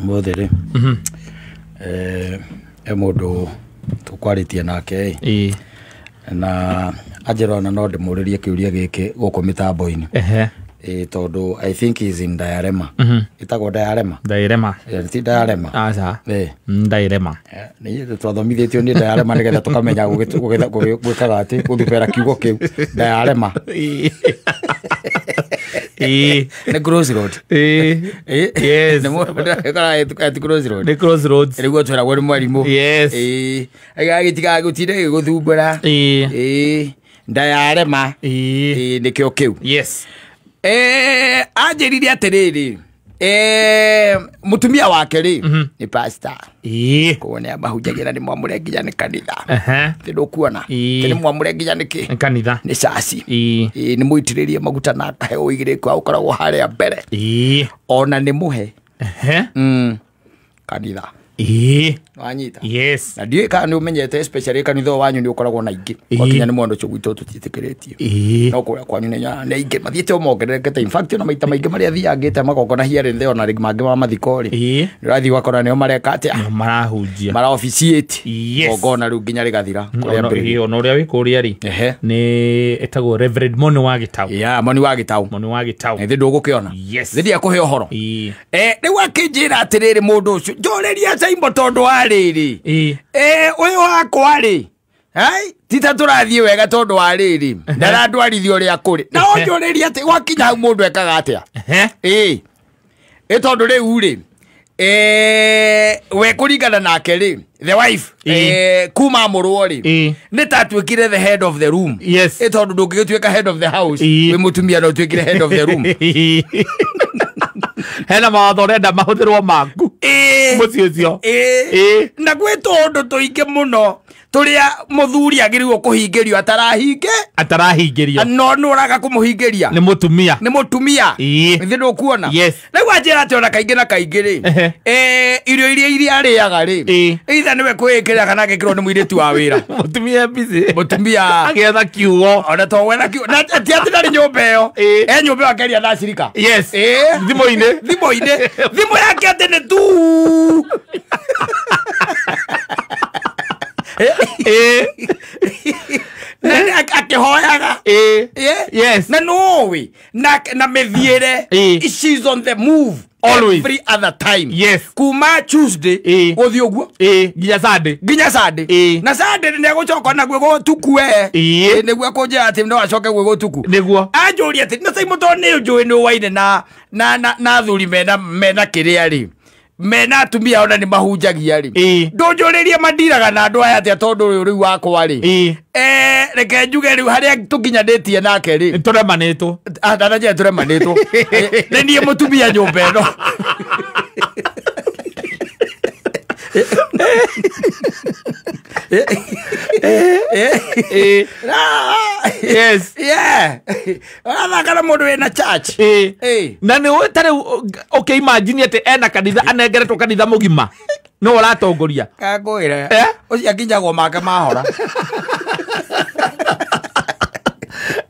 Modere. Mundu tukwaritie nake na ajerona no ndimuririe kiuria giki guku mitambo-ini tondu I think is in diarrhea itagwo diarrhea ti diarrhea aca diarrhea ni twathomithitio ni diarrhea nigetha tukamenya gwikaga ati guthubera kiugo kiu diarrhea the crossroad yes the crossroad the crossroads riguo twera gwe mwarimu yes agagitiga gutire guthumbura diarrhea nikio kiu yes anjirire atiriri mutumia wake ri ni pastor kuone mahunjagira ni mwamure nginya ni kanitha ndukuona ni mwamure nginya ni ki kanitha ni caci ni muitiririe maguta na kahe uigire kwa ukoragwo haria mbere ona ni muhe kanitha wanyita yes na ndiye kana ni umenyete especially kanitha wanyu ni ukoragwo na ingi wakinya ni mwondo chugwito tutitikiretio no kuria kwanyu ni ingi mathiete omongerereke in fact na maita maingi maria thiangite magoko na hiare ntheo na mangi ma mathikori rathi wakora nio mareka atia marahunjia mara officiate ogona riu nginya rigathira kuria mbere ona uria wikuria ri ni etagwo Reverend Moni wa Gitau Moni wa Gitau ethi ndugukiona thithi akuhe ohoro riu akinjira atiriri mundu ucio njoreria Saimbo tondu ariri uyu wakwa ri tita turathie wega tondu ariri ndarandwarithio ria kuri na onjoreria ati wakinya hau mundu ekaga atia tondu riu ri we kuringana nake ri the wife kuma murwo ri ni tatuikire the head of the room tondu ndungigituika head of the house we mutumia no tuikire head of the room hena mawatho renda mahuthirwo maku muci ucio na gwe tondu tuingi muno turia muthuri agirirwo kuhingirio atarahingirio no nuraga kumuhingiria ni mutumia ithi ndukuona riu anjira ati ona kaingi na kaingi ri irio iria ariaga ri itha niwe kwikira kana gikirwo ni muiritu wa wira mutumia agetha kiugo ona to wena kiugo na ati ndari nyumba iyo nyumba akeria na cirika thimo yake ati ni tu akihoyaga na nowe na methiere she's on the move always every other time kuma Tuesday guthi uguo nginya Sunday na Sunday ni agucoka na gwe gutukue niguo kunjira ati no acoke gwe gutuku niguo anjuri ati na Saimbo to ni njui ni waine na thuri mena kiria ri mena atumia ona ni mahunjagia ri ndunjuriria mandiraga na andu aya atia tondu riu wakwa ri reke njuge riu haria tukinyanditie nake ri turemanitwo ndanaje turemanitwo ni nie mutumia nyumba eno athakana mundu wina church na ni tare okay imagine ati ena kanitha anengeretwo kanitha mugima no uratongoria kangwire ucio akinyagwo make mahora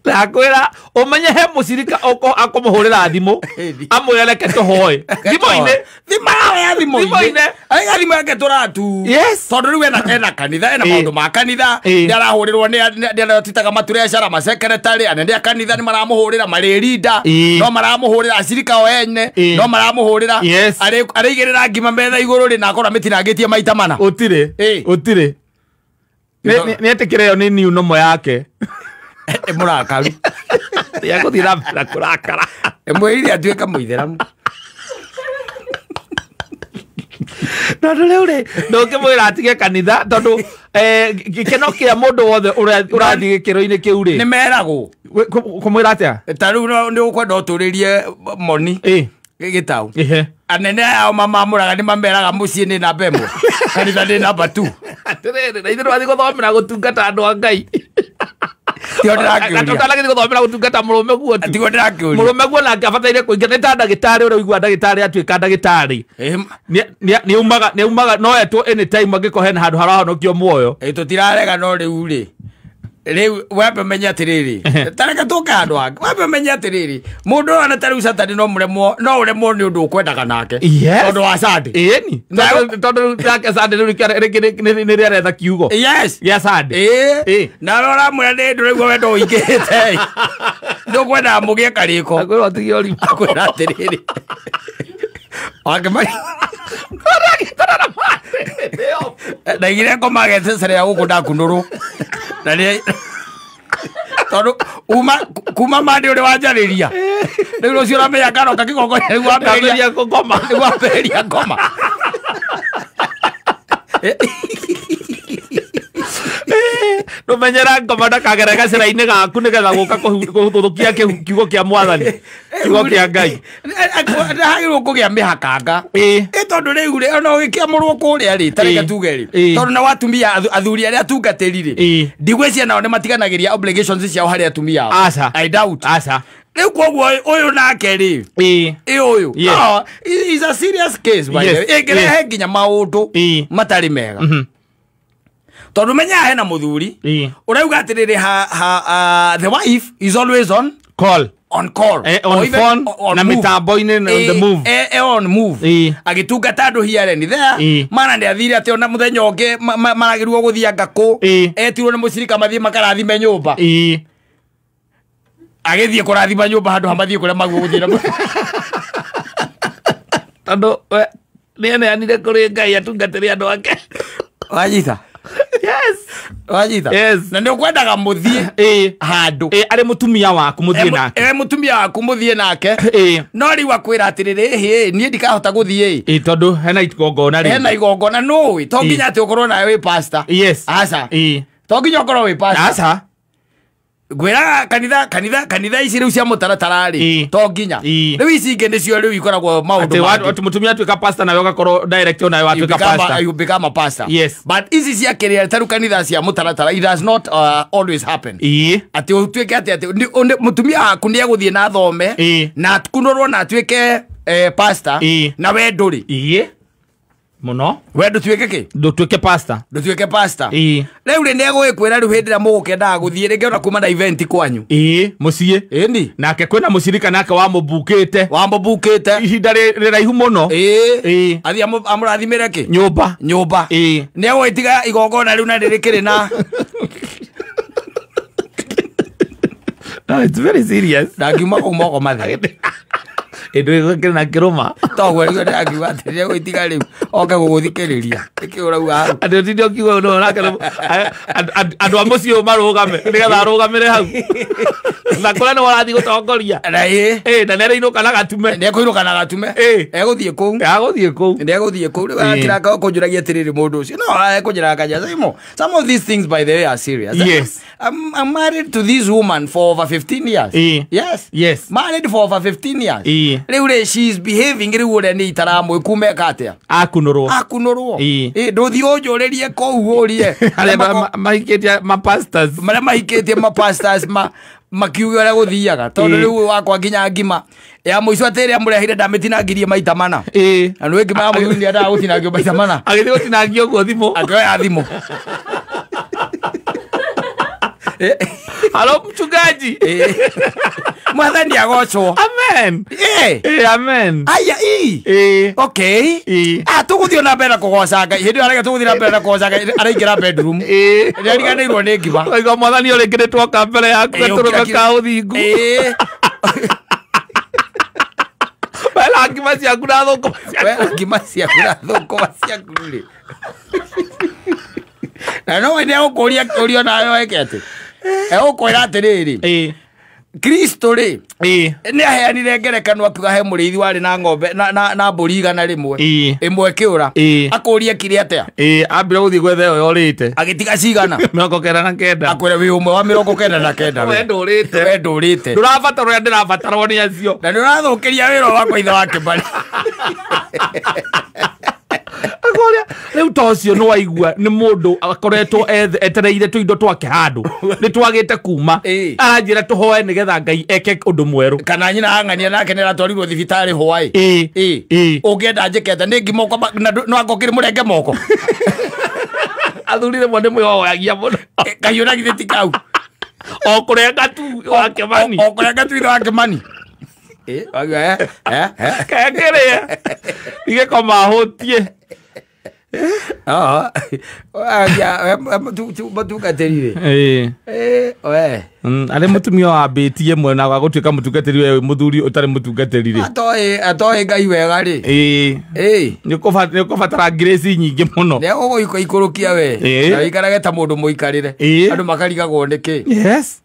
nakwira umenye he mucirika akumuhurira thimu amwireke tuhoe thimo-ine aiga thimu yake turatu tondu riu ena kanitha ena maundu ma kanitha ndarahurirwo ni ndatitaga maturecera masekretari anene a kanitha ni maramuhurira maririda no maramuhurira acirika o ene no maramuhurira araigirira ngima metha iguru ri na akora mitinangitie maita mana utire ni etikire ni niu nomo yake murakaru ya guthira na kurakara mwirire atuika muitheramu no riu ri ndungimwira atige kanitha tondu gikeno kia mundu wothe urathi gikiro-ini kiu ri ni meragwo kumwira atia ta riu ni ukwenda uturirie Moni Gitau anene ao mamamuraga ni mameraga mucii ni namba imwe kanitha ni namba 2 atiriri na ithu wathi guthomera gutungata andu a Ngai Gatotala guthomera gutungata murume guo tu murume guo nake abataire kuingia ni ta ndagitari uria uigua ndagitari atuika ndagitari ni umaga no etwo anytime angiko hena handu harahonokio muoyo tutirarega no riu ri Riu wambe menya atiriri tareka tuka andu angi wambe menya atiriri mundu ana tari Saturday no uremwo ni undu ukwendaga nake tondu wa Sunday ni tondu yake Sunday ni riaretha kiugo yes ya Sunday na rora mwe ni ndu riu wendo uingite ndukwenda mugie kariko akwira tigori akwira atiriri akemai na igire ngomagete cere ya gukunda kunuru na ni tondu kuma mandi uri wanjariria riu rucio uramenya karoka kigongo riu wamberia ngoma riu wamberia ngoma numenyera ngoma ndakagera gacira-ini gaku nigetha guka kuthuthukia kiugo kia mwathani kiugo kia Ngai ndahagirwo kugia mihakanga tondu riu ri ona ugikiamurwo kuria ri tareka tuge ri tondu na watumia athuri aria tungatiri ri ndigwiciria nao ni matiganagiria obligations ciao hari atumia I doubt riu koguo uyu nake ri uyu is a serious case by the way ikirehe nginya maundu matari mega tondu menya hena muthuri urauga atiriri the wife is always on call on phone na mitambo-ini on the move on move agitungata andu here and there mana ndi athire ati ona muthenya ungi maragirwo guthia ngaku etirwo ni mucirika mathie makarathime nyumba agithie kurathima nyumba handu hamathie kuria maguo guthira tondu nianeanire kuri Ngai atungatire andu ake wanyita yes na ndio kwendaga muthie handu ari mutumia waku muthie nake mutumia waku muthie nake no riu akwira atiriri nie ndikahota guthie tondu hena igongona no to nginya ati ukorwo nawe wi pastor asa to nginya ukorwo wi pastor gwira kanitha ici riu cia mutaratara ri to nginya riu ici ingi nicio riu ikoragwo maundu ati mutumia atuika pastor nawe ugakorwo director nawe watuika pastor you become a pastor yes but ici cia kiria taru kanitha cia mutaratara it does not always happen ati utuike ati mutumia waku ni eguthie na thome na kunurwo na atuike pastor na we nduri muno we ndutuike ki ndutuike pastor riu ri negwikwira riu hindi ria mugukendaga guthie ringi ona kuma na event kwanyu mucie ni nake kwina mucirika nake wamubukite ihinda riraihu muno athi amurathimire ki nyumba negwitiga igongona riu na ririkiri na no it's very serious ndakiuma kumoko mathe Edo igokere na kiroma togwe rigo ndakiuga ati gwitiga riu oke guguthikiriria ikiurauga ati tindio kiugo no nake andu amucio marugame nigetha arugamire hau na kule no warathi gutongoria na na nere inuka na gatume eguthie kou ndeguthie kou riu akiraka kunjuragia tiriri mundu ucio no ekunjiraga ja some of these things by the way are serious. Yes, I'm married to this woman for over 15 years. Yes, married for over 15 years. Riu she's behaving riu ure ni itaramu ikume katia akunurwo nduthi unjuririe kou urie mahikitie mapastors makiuga ura guthiaga tondu riu wakwa nginya ngima ya muico atiri amurehire ndamitinangirie maita mana na nwe ngima ya muico ndia gutinangio maita mana agithi gutinangio guo thimu akioya thimu. Hello mchungaji. Mwathani agocwo. Amen. Amen. Aya okay. Tuguthio na mbere kugoca Ngai. Hindi arege tuguthio na mbere kugoca Ngai araingira bedroom. Ndariganirwo ni ngiba. Oiga mwathani uri ngiritwo ka mbere yaku turume ka uthingu. Wela ngima ciaku na thukuma ciaku ri. Na no wende gukuria kurio nayo ekete ukwira atiriri Kristo ri ni aheanire ngerekano akiuga he muriithi wari na ng'ombe na mburi igana rimwe imwe kiura akuria kiri atia ambire guthii gwetha yo yorite agitiga cigana 99 akwire wi umwe wa 99 we ndurite ndurabatara uria ndirabatarwo ni acio na ndirathukiria wira wakwa ithe wake bari akoria riu tocio no waigua ni mundu akoretwo etereire tuindo twake handu ni twagite kuma aranjira tuhoe nigetha Ngai eke undu mweru kana nyina ang'ania nake ni ratwarirwo thibitari hwai ungienda njikete ni ngimoko no angokire murenge moko athurire mwende mwihoyagia muno Ngai ona githiti kau Okurenga tu wa Kimani. Okurenga tu wa Kimani. Kagere. Ige koma hotie. Ya mutungatĩri we. Ale mutumia wa betie mwena wa gutuika mutungatĩri we muthuri utari mutungatĩri ri. Atoe Ngai wega ri. Ni kubatara grace nyingi muno. Ne uguiko ikurukia we. Na ikarage ta mundu muikarire. Andu makarigagwo niki. Yes.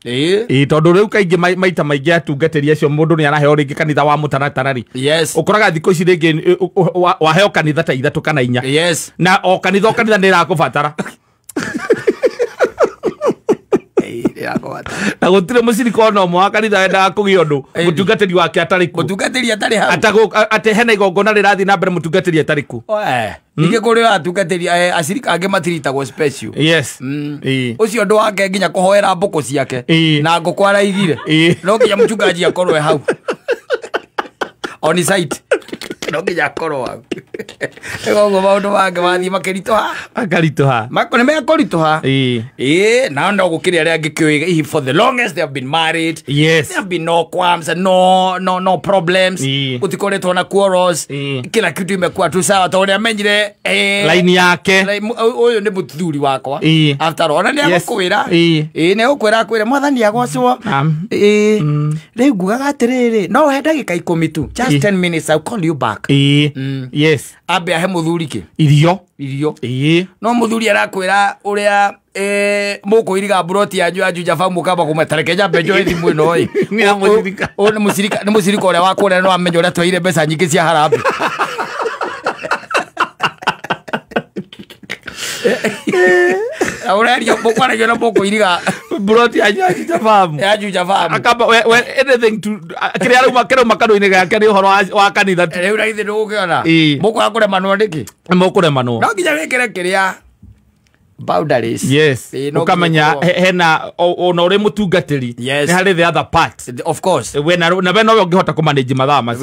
Tondu riu kaingi maita maingi atungatĩri acio mundu ni araheo ringi kanitha wa mutaratara ri. Yes. Ukuraga thikũ ici ringi waheo kanitha ta 3 kana 4. Yes. Na o kanitha ni rakubatara. Na gutire mucirika no mwa kanitha enda kugio ndu mutungatĩri wake atari ku. Mutungatĩri atari ha. Ate hena igongona rirathi na mbere mutungatĩri atari ku. Nige kuri atungatĩri acirika ange matiritagwo special. Yes. Ucio ndu wake nginya kuhoera mbuku ciake na ngũkũ araigire. No nginya mutungaji akorwe hau. On site. No nginya akorwo hau. Ego maundu make mathi makiritoha. Akaritoha. Makone me akoritoha. Na ndo gukiri aria ngikioe for the longest they have been married. Yes. There have been no qualms and no problems. Utikoretwo na quarrels. Kila kitu imekuwa tu sawa tondu amenyire line yake. Uyu ni muthuri wakwa. After all ni agukwira. Ni agukwira kwira mwathani agwacwo. Riu ngugaga atiriri no he ndagika 10 tu. Just 10 minutes I'll call you back. Yes. Abe ahe muthuri ki. Irio. No muthuri arakwira uria mukuiriga broti yanyu ajuja famu kaba kumetarekeja bejo ethi mwino oi. Ni musirika. Ni musirika uria wakure no amenyo uria twaire mbeca nyingi cia harambe. Ahora yo bokwana yo no bokuiriga broti yanyu ajuja famu. Ajuja famu. Akaba anything to kire aru makero makano-ini gake ni uhoro wa kanitha. Riu raithi ndugiona. Muku akure manwa ndiki. Mukure manwa. No nginya wikire kiria boundaries. Yes. Ukamenya hena ona uri mutungatĩri. Ni hari the other part. Of course. We na we no ungihota ku manage mathaa macio.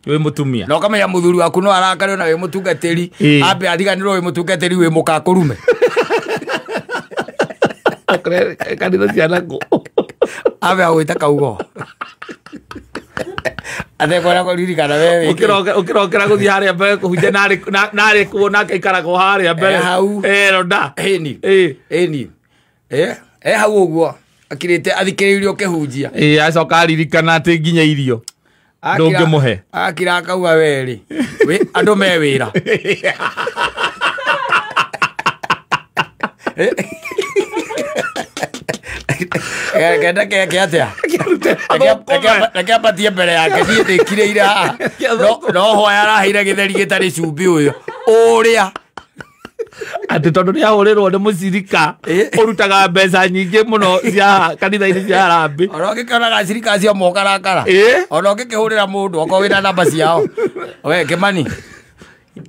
We mutumia. No ukamenya muthuri waku no arakare na we mutungatĩri. Ambe ariganirwo we mutungatĩri we mukakurume. Kanitha ciana ku. Ambe agwita kaugo. Ate kora ko riri kana wewe. Ukirokera guthi haria mbere kuhunja nari kuona kaikarago haria mbere. Ronda. Eni. Hau uguo. Akirite athikiririo kihunjia. Acoka aririkana ati nginya irio. Ndungimuhe. Akira akauga weri. We andu me wira. Kenda ke atia. Eke apatie mbere yake thiĩ ndĩkire ira. No hoya araheire gĩtheri gĩtarĩ cumbĩ ũyũ. Ũrĩa. Ati tondu ni ahurirwo ni mucirika urutaga mbeca nyingi muno cia kanitha-ini cia harambe. Ona ngikoraga cirika cio mokarakara. Ona ngikihurira mundu okorwo wina namba ciao. We Kimani.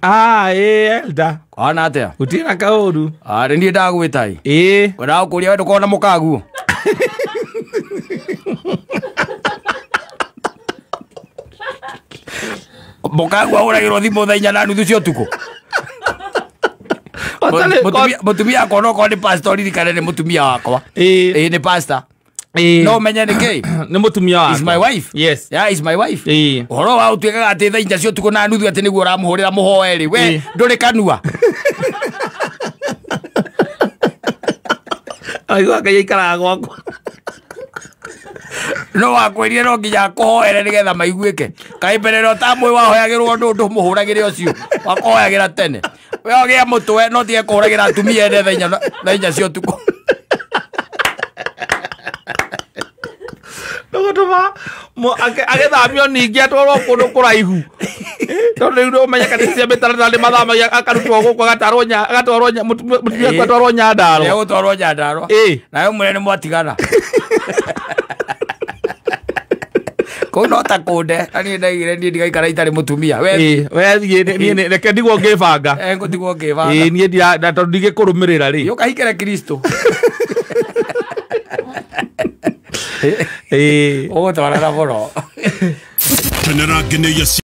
Elda. Kwana atia? Gutira kauru. Ni ndagwita i. Wenda ukuria we ndukona mukaguo. Mukaguo ahuragirwo thimu thaa 4:30 cia utuku. Mutumia akwa no ko ni pastor ririkane ni mutumia wakwa. Ni pastor. No menye ni ki? Ni mutumia wakwa. Is my wife. Yes. Yeah, is my wife. Horo wa utuikaga ati thaa 4 cia utuku na nuthu ati niguo ramuhurira muhoeri. We nduri kanua. Aigua kaikara gwakwa. No wakwirire no nginya kuhoere nigetha maiguike. Kai mbere no ta mwe wahoyagirwo ndu muhuragire ucio. Wakohoyagira tene. We ogia mutwe no tie kuhuragira atumia ene thaa 4 cia utuku. Ndogotoma agethamio ningi atwarwo kundu kuraihu. Tondu riu umenya kana cia mitaratara ni mathamagia akarutwo guku agatwarwo mutumia atwarwo Nyandarua. Ye gutwarwo Nyandarua. Na we mwene mwatigana. Kono ta kunde ani ndaigire ndi ndigaikara itari mutumia we thie ni reke ndigwo ngibanga ndigwo ngibanga ni ndia tondu ndigikurumirira ri yo kahikira Kristo o twara na boro